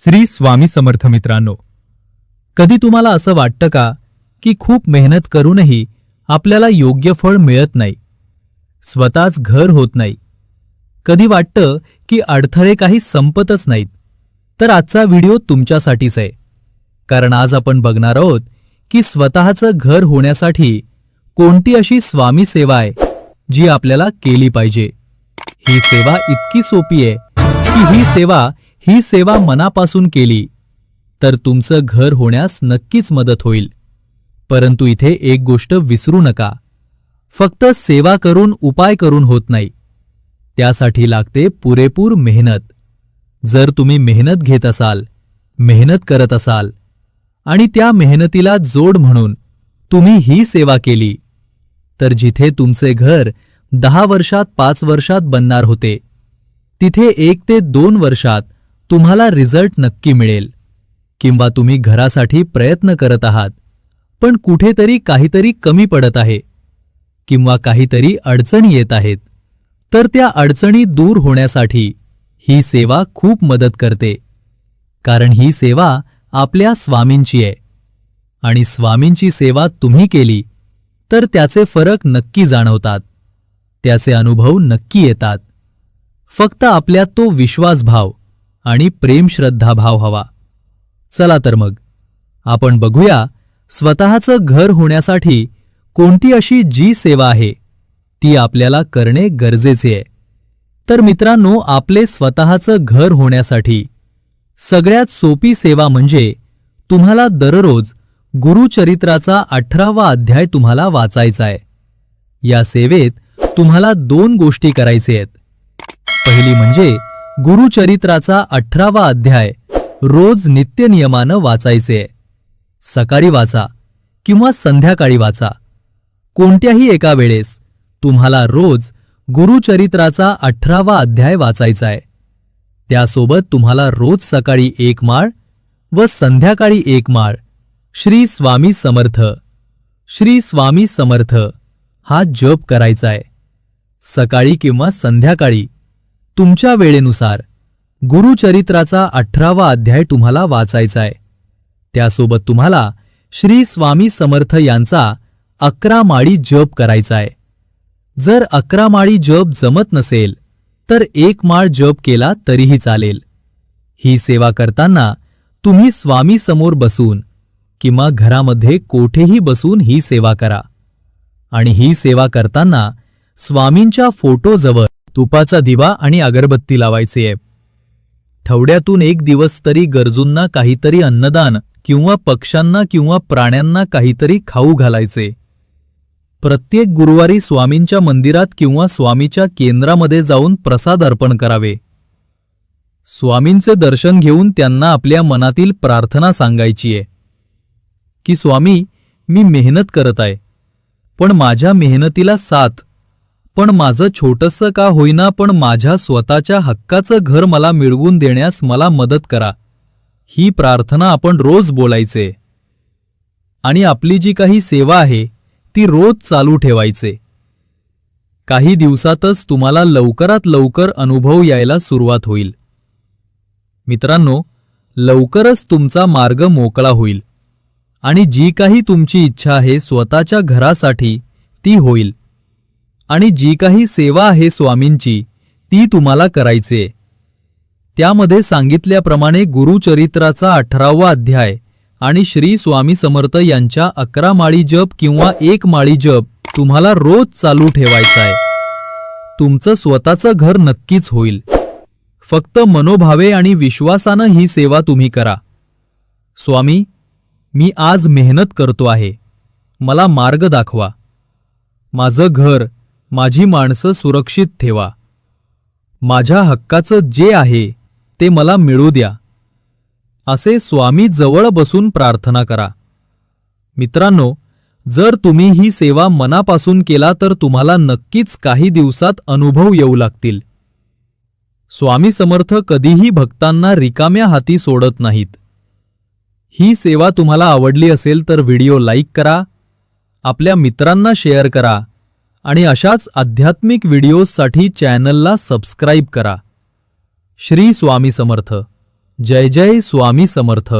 श्री स्वामी समर्थ मित्रांनो, कधी तुम्हाला असं वाटतं का की खूप मेहनत करूनही आपल्याला योग्य फळ मिळत नाही, स्वतःच घर होत नाही? कधी वाटतं की अडथळे काही संपतच नाहीत? तर आजचा व्हिडिओ तुमच्यासाठीच आहे, कारण आज आपण बघणार आहोत की स्वतःचं घर होण्यासाठी कोणती अशी स्वामी सेवा आहे जी आपल्याला केली पाहिजे. ही सेवा इतकी सोपी आहे की ही सेवा मनापासून केली तर तुमचं घर होण्यास नक्कीच मदत होईल. परंतु इथे एक गोष्ट विसरू नका, फक्त सेवा करून उपाय करून होत नाही, त्यासाठी लागते पुरेपूर मेहनत. जर तुम्ही मेहनत घेत असाल, मेहनत करत असाल आणि त्या मेहनतीला जोड म्हणून तुम्ही ही सेवा केली, तर जिथे तुमचे घर 10 वर्षात 5 वर्षात बनणार होते, तिथे 1 ते 2 वर्षात तुम्हाला रिझल्ट नक्की मिळेल. किंवा तुम्ही घरासाठी प्रयत्न करत आहात, पण कुठेतरी काहीतरी कमी पडत आहे किंवा काहीतरी अडचणी येत आहेत, तर त्या अडचणी दूर होण्यासाठी ही सेवा खूप मदत करते. कारण ही सेवा आपल्या स्वामींची आहे आणि स्वामींची सेवा तुम्ही केली तर त्याचे फरक नक्की जाणवतात, त्याचे अनुभव नक्की येतात. फक्त आपल्यात तो विश्वासभाव आणि प्रेम श्रद्धाभाव हवा. चला तर मग आपण बघूया स्वतःचं घर होण्यासाठी कोणती अशी जी सेवा आहे ती आपल्याला करणे गरजेचे आहे. तर मित्रांनो, आपले स्वतःचं घर होण्यासाठी सगळ्यात सोपी सेवा म्हणजे तुम्हाला दररोज गुरुचरित्राचा 18वा अध्याय तुम्हाला वाचायचा आहे. या सेवेत तुम्हाला 2 गोष्टी करायचे आहेत. पहिली म्हणजे गुरुचरित्राचा 18वा अध्याय रोज नित्यनियमानं वाचायचे. सकाळी वाचा किंवा संध्याकाळी वाचा, कोणत्याही एका वेळेस तुम्हाला रोज गुरुचरित्राचा 18वा अध्याय वाचायचा आहे. त्यासोबत तुम्हाला रोज सकाळी 1 माळ व संध्याकाळी 1 माळ श्री स्वामी समर्थ, श्री स्वामी समर्थ हा जप करायचा आहे. सकाळी किंवा संध्याकाळी तुमच्या वेळेनुसार गुरुचरित्राचा 18वा अध्याय तुम्हाला वाचायचा आहे. त्यासोबत तुम्हाला श्री स्वामी समर्थ यांचा 11 माळी जप करायचा आहे. जर 11 माळी जप जमत नसेल तर 1 माळ जप केला तरीही चालेल. ही सेवा करताना तुम्ही स्वामी समोर बसून किंवा घरामध्ये कोठेही बसून ही सेवा करा. आणि ही सेवा करताना स्वामींच्या फोटोजवळ तुपाचा दिवा आणि अगरबत्ती लावायची आहे. थवड्यातून 1 दिवस तरी गरजूंना काहीतरी अन्नदान किंवा पक्ष्यांना किंवा प्राण्यांना काहीतरी खाऊ घालायचे. प्रत्येक गुरुवारी स्वामींच्या मंदिरात किंवा स्वामीच्या केंद्रामध्ये जाऊन प्रसाद अर्पण करावे. स्वामींचे दर्शन घेऊन त्यांना आपल्या मनातील प्रार्थना सांगायची आहे की स्वामी, मी मेहनत करत आहे, पण माझ्या मेहनतीला साथ, पण माझं छोटंसं का होईना पण माझ्या स्वतःच्या हक्काचं घर मला मिळवून देण्यास मला मदत करा. ही प्रार्थना आपण रोज बोलायचे आणि आपली जी काही सेवा आहे ती रोज चालू ठेवायचे. काही दिवसातच तुम्हाला लवकरात लवकर अनुभव यायला सुरुवात होईल. मित्रांनो, लवकरच तुमचा मार्ग मोकळा होईल आणि जी काही तुमची इच्छा आहे स्वतःच्या घरासाठी ती होईल. आणि जी काही सेवा आहे स्वामींची ती तुम्हाला करायचे. त्यामध्ये सांगितल्याप्रमाणे गुरुचरित्राचा 18वा अध्याय आणि श्री स्वामी समर्थ यांच्या 11 माळी जप किंवा 1 माळी जप तुम्हाला रोज चालू ठेवायचा आहे. तुमचं स्वतःचं घर नक्कीच होईल. फक्त मनोभावे आणि विश्वासानं ही सेवा तुम्ही करा. स्वामी, मी आज मेहनत करतो आहे, मला मार्ग दाखवा. माझं घर, माझी माणसं सुरक्षित ठेवा. माझ्या हक्काचं जे आहे ते मला मिळू द्या, असे स्वामी जवळ बसून प्रार्थना करा. मित्रांनो, जर तुम्ही ही सेवा मनापासून केला तर तुम्हाला नक्कीच काही दिवसात अनुभव येऊ लागतील. स्वामी समर्थ कधीही भक्तांना रिकाम्या हाती सोडत नाहीत. ही सेवा तुम्हाला आवडली असेल तर व्हिडिओ लाईक करा, आपल्या मित्रांना शेअर करा आणि अशाच आध्यात्मिक व्हिडिओजसाठी चॅनलला सबस्क्राईब करा. श्री स्वामी समर्थ. जय जय स्वामी समर्थ.